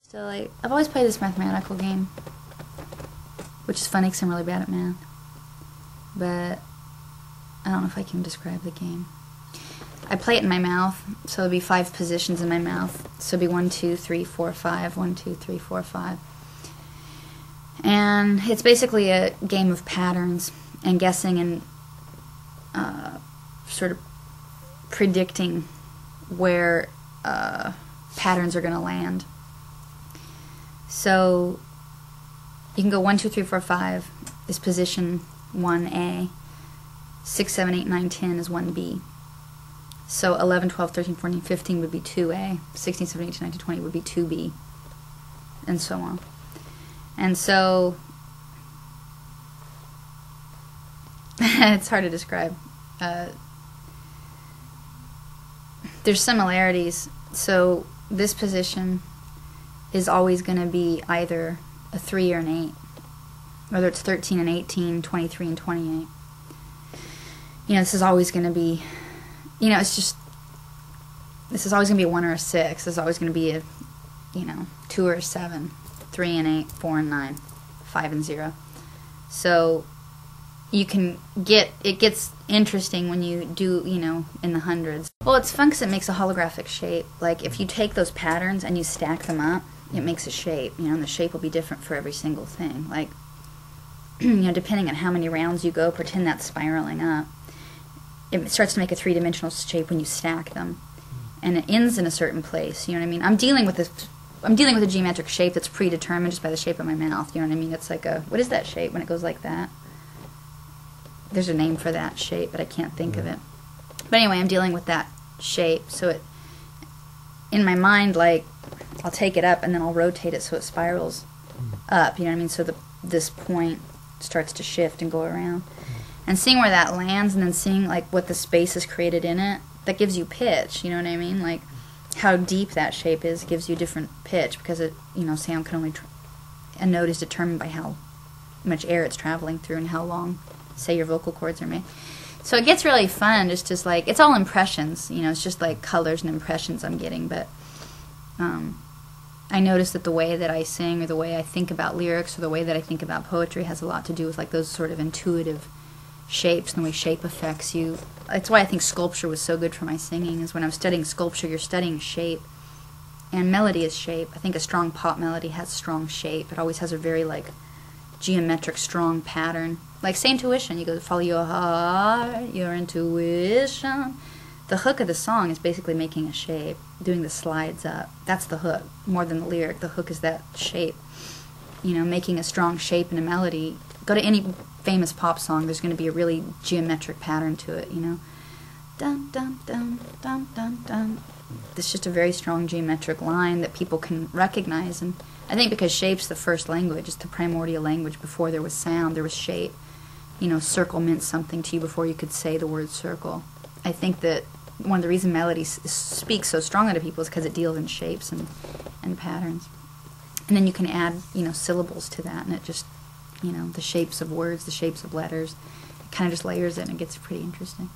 So, like, I've always played this mathematical game, which is funny because I'm really bad at math. But I don't know if I can describe the game. I play it in my mouth, so it'll be 5 positions in my mouth. So it'll be 1, 2, 3, 4, 5, 1, 2, 3, 4, 5. And it's basically a game of patterns and guessing and sort of predicting where patterns are going to land. So you can go 1, 2, 3, 4, 5 is position 1A. 6, 7, 8, 9, 10 is 1B. So 11, 12, 13, 14, 15 would be 2A. 16, 17, 18, 19, 20 would be 2B. And so on. And so it's hard to describe. There's similarities. So this position is always going to be either a 3 or an 8. Whether it's 13 and 18, 23 and 28. You know, this is always going to be, you know, it's just, this is always going to be a 1 or a 6. This is always going to be a, you know, 2 or a 7, 3 and 8, 4 and 9, 5 and 0. So you can get, it gets interesting when you do, you know, in the hundreds. Well, it's fun because it makes a holographic shape. Like, if you take those patterns and you stack them up, it makes a shape, you know, and the shape will be different for every single thing. Like, you know, depending on how many rounds you go, pretend that's spiraling up. It starts to make a 3-dimensional shape when you stack them, and it ends in a certain place. You know what I mean? I'm dealing with a geometric shape that's predetermined just by the shape of my mouth. You know what I mean? It's like a, what is that shape when it goes like that? There's a name for that shape, but I can't think of it. But anyway, I'm dealing with that shape, so it, in my mind, like, I'll take it up and then I'll rotate it so it spirals up. You know what I mean? So this point starts to shift and go around. And seeing where that lands and then seeing, like, what the space is created in it, that gives you pitch, you know what I mean? Like, how deep that shape is gives you a different pitch because, it, you know, sound can only, a note is determined by how much air it's traveling through and how long, say, your vocal cords are made. So it gets really fun, just like, it's all impressions, you know, it's just like colors and impressions I'm getting, but I notice that the way that I sing or the way I think about lyrics or the way that I think about poetry has a lot to do with, like, those sort of intuitive shapes and the way shape affects you. That's why I think sculpture was so good for my singing, is when I'm studying sculpture, you're studying shape. And melody is shape. I think a strong pop melody has strong shape. It always has a very, like, geometric, strong pattern. Like, say intuition, you go, follow your heart, your intuition. The hook of the song is basically making a shape, doing the slides up. That's the hook, more than the lyric. The hook is that shape. You know, making a strong shape in a melody. Go to any famous pop song, there's going to be a really geometric pattern to it, you know. Dun, dun, dun, dun, dun, dun. It's just a very strong geometric line that people can recognize. And I think because shape's the first language, it's the primordial language. Before there was sound, there was shape. You know, circle meant something to you before you could say the word circle. I think that one of the reasons melody speaks so strongly to people is because it deals in shapes and patterns. And then you can add, you know, syllables to that, and it just, you know, the shapes of words, the shapes of letters, it kind of just layers it, and it gets pretty interesting.